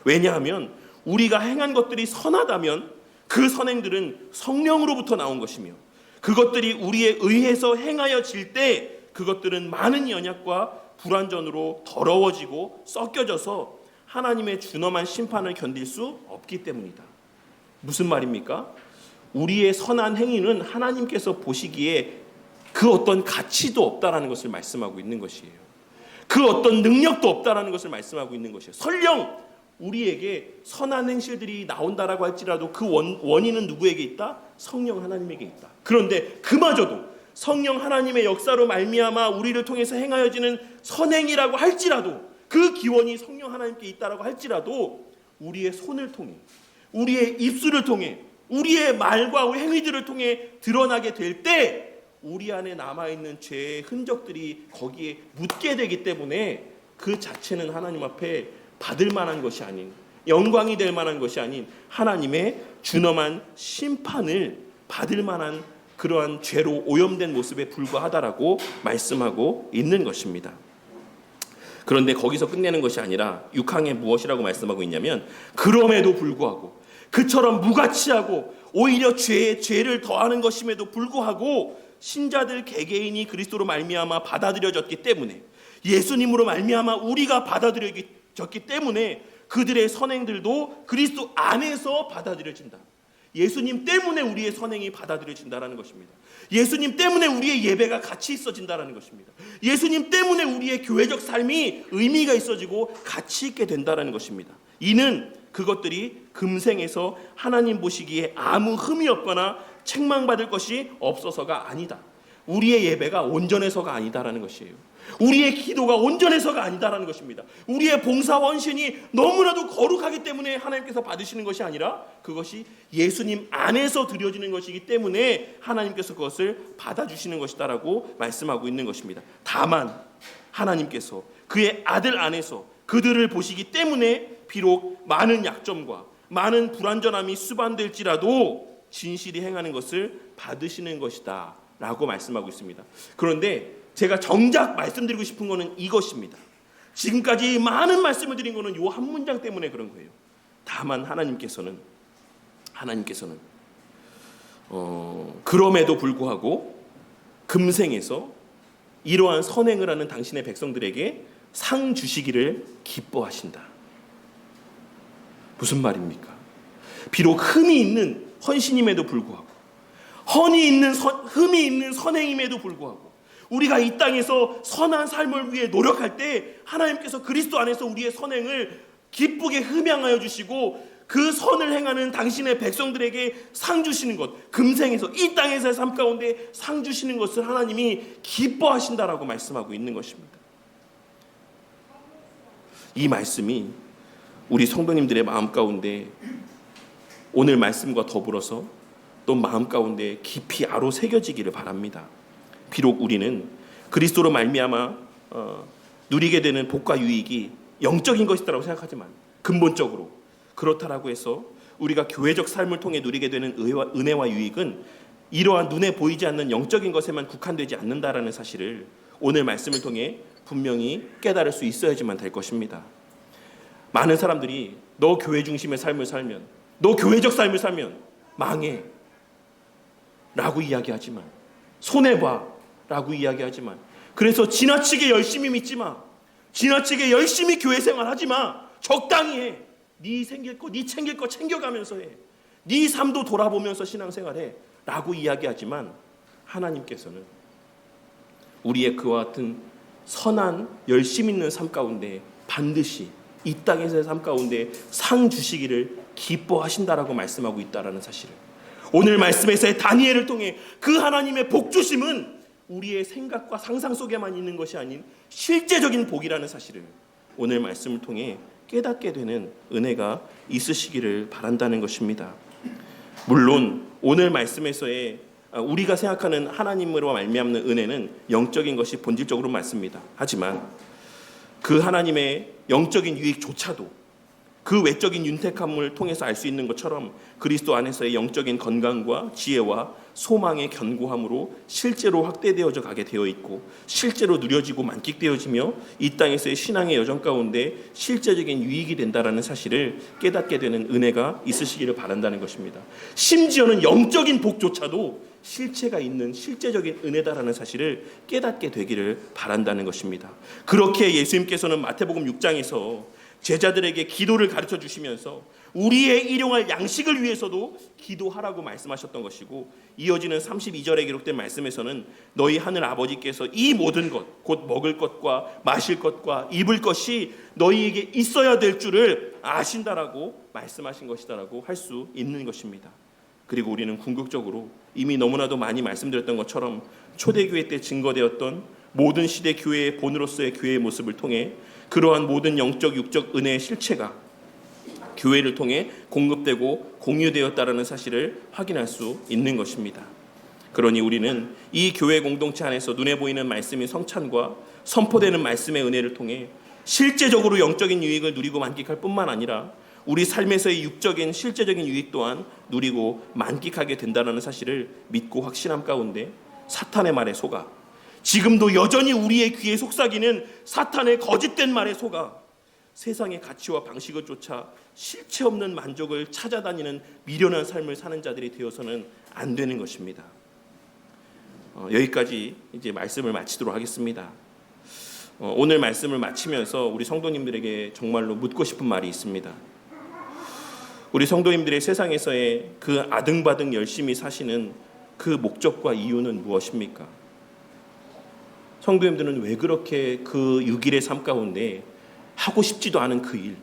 왜냐하면 우리가 행한 것들이 선하다면 그 선행들은 성령으로부터 나온 것이며 그것들이 우리에 의해서 행하여질 때 그것들은 많은 연약과 불완전으로 더러워지고 섞여져서 하나님의 준엄한 심판을 견딜 수 없기 때문이다. 무슨 말입니까? 우리의 선한 행위는 하나님께서 보시기에 그 어떤 가치도 없다라는 것을 말씀하고 있는 것이에요. 그 어떤 능력도 없다라는 것을 말씀하고 있는 것이에요. 설령 우리에게 선한 행실들이 나온다라고 할지라도 그 원인은 누구에게 있다? 성령 하나님에게 있다. 그런데 그마저도 성령 하나님의 역사로 말미암아 우리를 통해서 행하여지는 선행이라고 할지라도 그 기원이 성령 하나님께 있다라고 할지라도 우리의 손을 통해 우리의 입술을 통해 우리의 말과 행위들을 통해 드러나게 될 때 우리 안에 남아있는 죄의 흔적들이 거기에 묻게 되기 때문에 그 자체는 하나님 앞에 받을 만한 것이 아닌, 영광이 될 만한 것이 아닌 하나님의 준엄한 심판을 받을 만한 그러한 죄로 오염된 모습에 불과하다라고 말씀하고 있는 것입니다. 그런데 거기서 끝내는 것이 아니라 6항에 무엇이라고 말씀하고 있냐면, 그럼에도 불구하고, 그처럼 무가치하고 오히려 죄를 더하는 것임에도 불구하고 신자들 개개인이 그리스도로 말미암아 받아들여졌기 때문에, 예수님으로 말미암아 우리가 받아들여졌기 때문에 그들의 선행들도 그리스도 안에서 받아들여진다. 예수님 때문에 우리의 선행이 받아들여진다라는 것입니다. 예수님 때문에 우리의 예배가 가치 있어진다라는 것입니다. 예수님 때문에 우리의 교회적 삶이 의미가 있어지고 가치 있게 된다라는 것입니다. 이는 그것들이 금생에서 하나님 보시기에 아무 흠이 없거나 책망받을 것이 없어서가 아니다. 우리의 예배가 온전해서가 아니다라는 것이에요. 우리의 기도가 온전해서가 아니다라는 것입니다. 우리의 봉사 헌신이 너무나도 거룩하기 때문에 하나님께서 받으시는 것이 아니라 그것이 예수님 안에서 드려지는 것이기 때문에 하나님께서 그것을 받아주시는 것이다라고 말씀하고 있는 것입니다. 다만 하나님께서 그의 아들 안에서 그들을 보시기 때문에 비록 많은 약점과 많은 불완전함이 수반될지라도 진실이 행하는 것을 받으시는 것이다 라고 말씀하고 있습니다. 그런데 제가 정작 말씀드리고 싶은 것은 이것입니다. 지금까지 많은 말씀을 드린 것은 이 한 문장 때문에 그런 거예요. 다만 하나님께서는 그럼에도 불구하고 금생에서 이러한 선행을 하는 당신의 백성들에게 상 주시기를 기뻐하신다. 무슨 말입니까? 비록 흠이 있는 헌신임에도 불구하고, 흠이 있는 선행임에도 불구하고, 우리가 이 땅에서 선한 삶을 위해 노력할 때 하나님께서 그리스도 안에서 우리의 선행을 기쁘게 흠양하여 주시고 그 선을 행하는 당신의 백성들에게 상 주시는 것, 금생에서 이 땅에서의 삶 가운데 상 주시는 것을 하나님이 기뻐하신다라고 말씀하고 있는 것입니다. 이 말씀이 우리 성도님들의 마음 가운데 오늘 말씀과 더불어서 또 마음 가운데 깊이 아로 새겨지기를 바랍니다. 비록 우리는 그리스도로 말미암아 누리게 되는 복과 유익이 영적인 것이라고 생각하지만 근본적으로 그렇다라고 해서 우리가 교회적 삶을 통해 누리게 되는 은혜와 유익은 이러한 눈에 보이지 않는 영적인 것에만 국한되지 않는다라는 사실을 오늘 말씀을 통해 분명히 깨달을 수 있어야지만 될 것입니다. 많은 사람들이 너 교회 중심의 삶을 살면, 너 교회적 삶을 살면 망해 라고 이야기하지만, 손해봐 라고 이야기하지만, 그래서 지나치게 열심히 믿지 마, 지나치게 열심히 교회 생활하지 마, 적당히 해, 네 챙길 거 챙겨가면서 해, 네 삶도 돌아보면서 신앙생활해 라고 이야기하지만, 하나님께서는 우리의 그와 같은 선한 열심 있는 삶 가운데 반드시 이 땅에서의 삶 가운데 상 주시기를 기뻐하신다라고 말씀하고 있다라는 사실을, 오늘 말씀에서의 다니엘을 통해 그 하나님의 복 주심은 우리의 생각과 상상 속에만 있는 것이 아닌 실제적인 복이라는 사실을 오늘 말씀을 통해 깨닫게 되는 은혜가 있으시기를 바란다는 것입니다. 물론 오늘 말씀에서의 우리가 생각하는 하나님으로 말미암는 은혜는 영적인 것이 본질적으로 맞습니다. 하지만 그 하나님의 영적인 유익조차도 그 외적인 윤택함을 통해서 알 수 있는 것처럼 그리스도 안에서의 영적인 건강과 지혜와 소망의 견고함으로 실제로 확대되어져 가게 되어 있고, 실제로 누려지고 만끽되어지며 이 땅에서의 신앙의 여정 가운데 실제적인 유익이 된다라는 사실을 깨닫게 되는 은혜가 있으시기를 바란다는 것입니다. 심지어는 영적인 복조차도 실체가 있는 실제적인 은혜다라는 사실을 깨닫게 되기를 바란다는 것입니다. 그렇게 예수님께서는 마태복음 6장에서 제자들에게 기도를 가르쳐 주시면서 우리의 일용할 양식을 위해서도 기도하라고 말씀하셨던 것이고, 이어지는 32절에 기록된 말씀에서는 너희 하늘 아버지께서 이 모든 것, 곧 먹을 것과 마실 것과 입을 것이 너희에게 있어야 될 줄을 아신다라고 말씀하신 것이다라고 할 수 있는 것입니다. 그리고 우리는 궁극적으로 이미 너무나도 많이 말씀드렸던 것처럼 초대교회 때 증거되었던 모든 시대 교회의 본으로서의 교회의 모습을 통해 그러한 모든 영적 육적 은혜의 실체가 교회를 통해 공급되고 공유되었다라는 사실을 확인할 수 있는 것입니다. 그러니 우리는 이 교회 공동체 안에서 눈에 보이는 말씀의 성찬과 선포되는 말씀의 은혜를 통해 실제적으로 영적인 유익을 누리고 만끽할 뿐만 아니라 우리 삶에서의 육적인 실제적인 유익 또한 누리고 만끽하게 된다는 사실을 믿고 확신함 가운데 사탄의 말에 속아 지금도 여전히 우리의 귀에 속삭이는 사탄의 거짓된 말에 속아 세상의 가치와 방식을 쫓아 실체 없는 만족을 찾아다니는 미련한 삶을 사는 자들이 되어서는 안 되는 것입니다. 여기까지 이제 말씀을 마치도록 하겠습니다. 오늘 말씀을 마치면서 우리 성도님들에게 정말로 묻고 싶은 말이 있습니다. 우리 성도님들의 세상에서의 그 아등바등 열심히 사시는 그 목적과 이유는 무엇입니까? 성도님들은 왜 그렇게 그 6일의 삶 가운데 하고 싶지도 않은 그 일,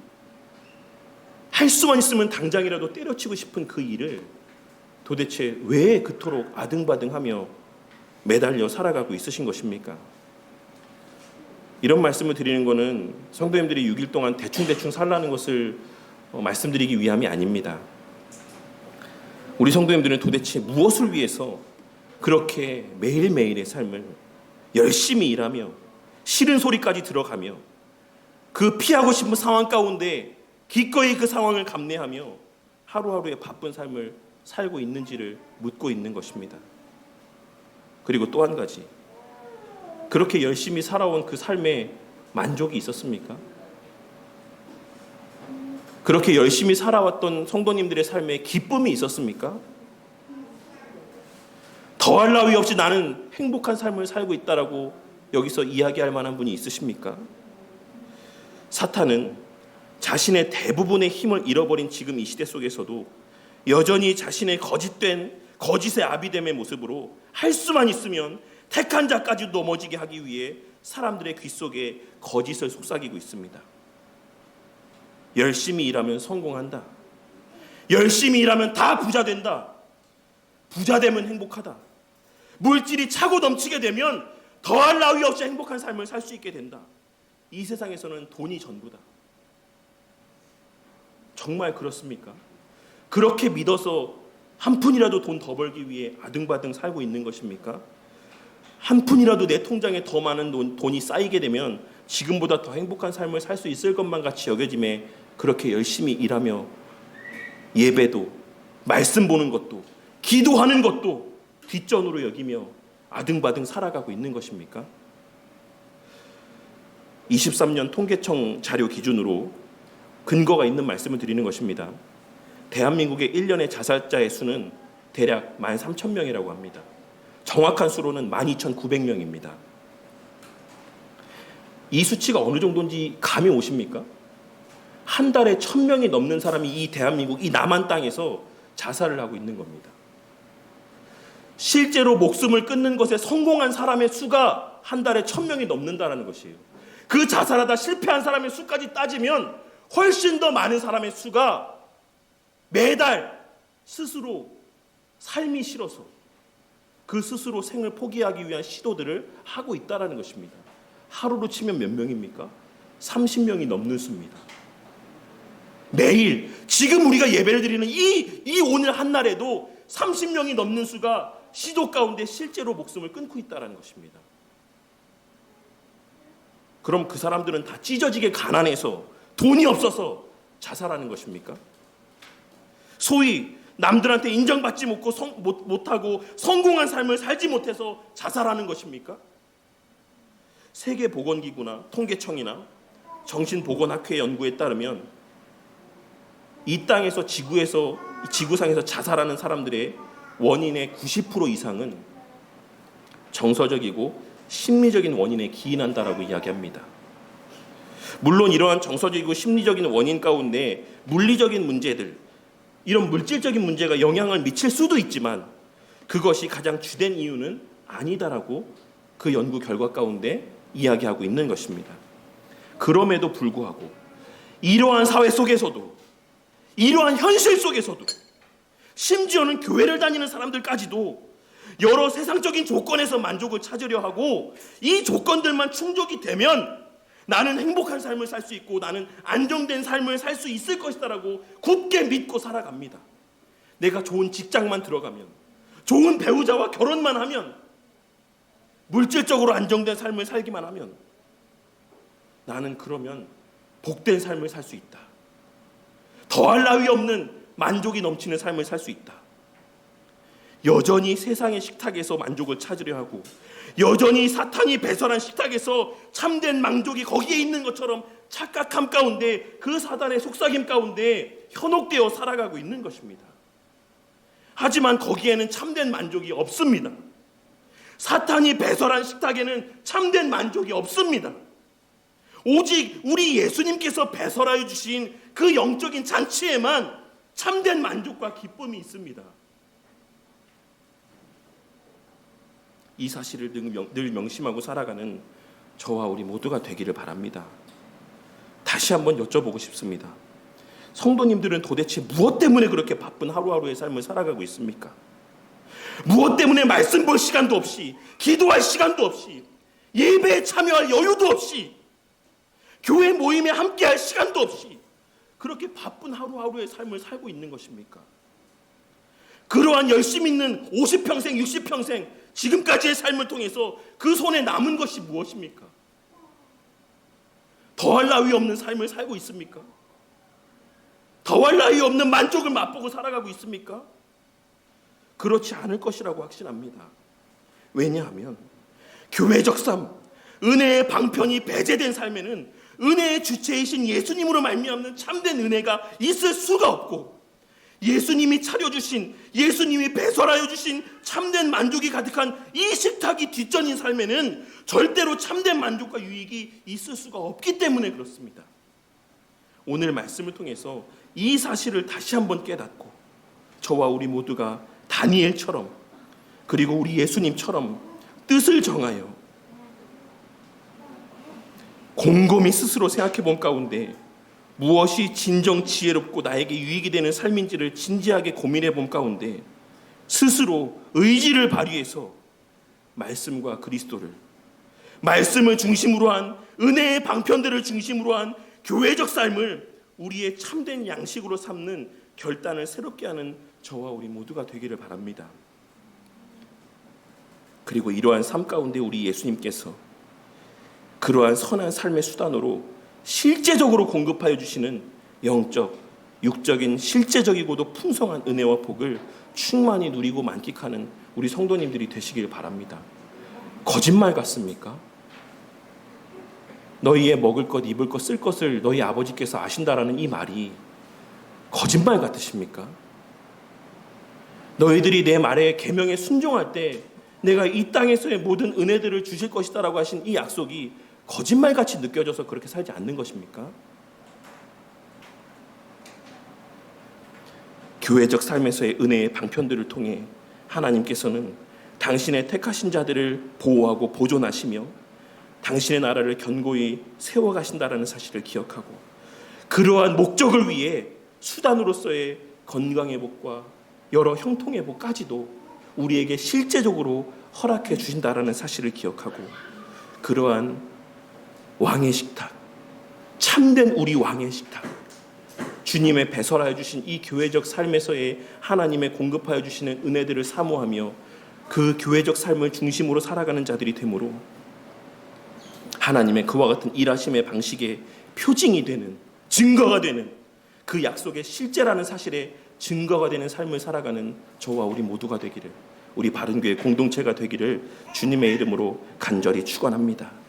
할 수만 있으면 당장이라도 때려치고 싶은 그 일을 도대체 왜 그토록 아등바등하며 매달려 살아가고 있으신 것입니까? 이런 말씀을 드리는 것은 성도님들이 6일 동안 대충 살라는 것을 말씀드리기 위함이 아닙니다. 우리 성도님들은 도대체 무엇을 위해서 그렇게 매일매일의 삶을 열심히 일하며 싫은 소리까지 들어가며 그 피하고 싶은 상황 가운데 기꺼이 그 상황을 감내하며 하루하루의 바쁜 삶을 살고 있는지를 묻고 있는 것입니다. 그리고 또 한 가지, 그렇게 열심히 살아온 그 삶에 만족이 있었습니까? 그렇게 열심히 살아왔던 성도님들의 삶에 기쁨이 있었습니까? 더할 나위 없이 나는 행복한 삶을 살고 있다라고 여기서 이야기할 만한 분이 있으십니까? 사탄은 자신의 대부분의 힘을 잃어버린 지금 이 시대 속에서도 여전히 자신의 거짓의 아비됨의 모습으로 할 수만 있으면 택한 자까지 넘어지게 하기 위해 사람들의 귀 속에 거짓을 속삭이고 있습니다. 열심히 일하면 성공한다. 열심히 일하면 다 부자 된다. 부자 되면 행복하다. 물질이 차고 넘치게 되면 더할 나위 없이 행복한 삶을 살 수 있게 된다. 이 세상에서는 돈이 전부다. 정말 그렇습니까? 그렇게 믿어서 한 푼이라도 돈 더 벌기 위해 아등바등 살고 있는 것입니까? 한 푼이라도 내 통장에 더 많은 돈이 쌓이게 되면 지금보다 더 행복한 삶을 살 수 있을 것만 같이 여겨짐에 그렇게 열심히 일하며 예배도, 말씀 보는 것도, 기도하는 것도 뒷전으로 여기며 아등바등 살아가고 있는 것입니까? 23년 통계청 자료 기준으로 근거가 있는 말씀을 드리는 것입니다. 대한민국의 1년의 자살자의 수는 대략 13,000명이라고 합니다. 정확한 수로는 12,900명입니다. 이 수치가 어느 정도인지 감이 오십니까? 한 달에 1,000명이 넘는 사람이 이 대한민국, 이 남한 땅에서 자살을 하고 있는 겁니다. 실제로 목숨을 끊는 것에 성공한 사람의 수가 한 달에 1,000명이 넘는다는 것이에요. 그 자살하다 실패한 사람의 수까지 따지면 훨씬 더 많은 사람의 수가 매달 스스로 삶이 싫어서 그 스스로 생을 포기하기 위한 시도들을 하고 있다는 것입니다. 하루로 치면 몇 명입니까? 30명이 넘는 수입니다. 매일 지금 우리가 예배를 드리는 이 오늘 한날에도 30명이 넘는 수가 시도 가운데 실제로 목숨을 끊고 있다는 것입니다. 그럼 그 사람들은 다 찢어지게 가난해서 돈이 없어서 자살하는 것입니까? 소위 남들한테 인정받지 못하고 성공한 삶을 살지 못해서 자살하는 것입니까? 세계보건기구나 통계청이나 정신보건학회 연구에 따르면 이 땅에서 지구상에서 자살하는 사람들의 원인의 90% 이상은 정서적이고 심리적인 원인에 기인한다라고 이야기합니다. 물론 이러한 정서적이고 심리적인 원인 가운데 물리적인 문제들, 이런 물질적인 문제가 영향을 미칠 수도 있지만 그것이 가장 주된 이유는 아니다라고 그 연구 결과 가운데 이야기하고 있는 것입니다. 그럼에도 불구하고 이러한 사회 속에서도, 이러한 현실 속에서도, 심지어는 교회를 다니는 사람들까지도 여러 세상적인 조건에서 만족을 찾으려 하고 이 조건들만 충족이 되면 나는 행복한 삶을 살 수 있고 나는 안정된 삶을 살 수 있을 것이다라고 굳게 믿고 살아갑니다. 내가 좋은 직장만 들어가면, 좋은 배우자와 결혼만 하면, 물질적으로 안정된 삶을 살기만 하면 나는 그러면 복된 삶을 살 수 있다. 더할 나위 없는 만족이 넘치는 삶을 살 수 있다. 여전히 세상의 식탁에서 만족을 찾으려 하고, 여전히 사탄이 배설한 식탁에서 참된 만족이 거기에 있는 것처럼 착각함 가운데, 그 사단의 속삭임 가운데 현혹되어 살아가고 있는 것입니다. 하지만 거기에는 참된 만족이 없습니다. 사탄이 배설한 식탁에는 참된 만족이 없습니다. 오직 우리 예수님께서 배설하여 주신 그 영적인 잔치에만 참된 만족과 기쁨이 있습니다. 이 사실을 늘 명심하고 살아가는 저와 우리 모두가 되기를 바랍니다. 다시 한번 여쭤보고 싶습니다. 성도님들은 도대체 무엇 때문에 그렇게 바쁜 하루하루의 삶을 살아가고 있습니까? 무엇 때문에 말씀 볼 시간도 없이, 기도할 시간도 없이, 예배에 참여할 여유도 없이, 교회 모임에 함께할 시간도 없이 그렇게 바쁜 하루하루의 삶을 살고 있는 것입니까? 그러한 열심 있는 50평생, 60평생 지금까지의 삶을 통해서 그 손에 남은 것이 무엇입니까? 더할 나위 없는 삶을 살고 있습니까? 더할 나위 없는 만족을 맛보고 살아가고 있습니까? 그렇지 않을 것이라고 확신합니다. 왜냐하면 교회적 삶, 은혜의 방편이 배제된 삶에는 은혜의 주체이신 예수님으로 말미암는 참된 은혜가 있을 수가 없고, 예수님이 차려주신, 예수님이 배설하여 주신 참된 만족이 가득한 이 식탁이 뒷전인 삶에는 절대로 참된 만족과 유익이 있을 수가 없기 때문에 그렇습니다. 오늘 말씀을 통해서 이 사실을 다시 한번 깨닫고, 저와 우리 모두가 다니엘처럼, 그리고 우리 예수님처럼 뜻을 정하여 곰곰이 스스로 생각해 본 가운데 무엇이 진정 지혜롭고 나에게 유익이 되는 삶인지를 진지하게 고민해 본 가운데 스스로 의지를 발휘해서 말씀과 그리스도를, 말씀을 중심으로 한 은혜의 방편들을 중심으로 한 교회적 삶을 우리의 참된 양식으로 삼는 결단을 새롭게 하는 저와 우리 모두가 되기를 바랍니다. 그리고 이러한 삶 가운데 우리 예수님께서 그러한 선한 삶의 수단으로 실제적으로 공급하여 주시는 영적, 육적인 실제적이고도 풍성한 은혜와 복을 충만히 누리고 만끽하는 우리 성도님들이 되시길 바랍니다. 거짓말 같습니까? 너희의 먹을 것, 입을 것, 쓸 것을 너희 아버지께서 아신다라는 이 말이 거짓말 같으십니까? 너희들이 내 말에 계명에 순종할 때 내가 이 땅에서의 모든 은혜들을 주실 것이다라고 하신 이 약속이 거짓말같이 느껴져서 그렇게 살지 않는 것입니까? 교회적 삶에서의 은혜의 방편들을 통해 하나님께서는 당신의 택하신 자들을 보호하고 보존하시며 당신의 나라를 견고히 세워가신다라는 사실을 기억하고, 그러한 목적을 위해 수단으로서의 건강의 복과 여러 형통의 복까지도 우리에게 실제적으로 허락해 주신다라는 사실을 기억하고, 그러한 왕의 식탁, 참된 우리 왕의 식탁, 주님의 배설하여 주신 이 교회적 삶에서의 하나님의 공급하여 주시는 은혜들을 사모하며 그 교회적 삶을 중심으로 살아가는 자들이 되므로 하나님의 그와 같은 일하심의 방식의 표징이 되는, 증거가 되는, 그 약속의 실제라는 사실의 증거가 되는 삶을 살아가는 저와 우리 모두가 되기를, 우리 바른교회 공동체가 되기를 주님의 이름으로 간절히 축원합니다.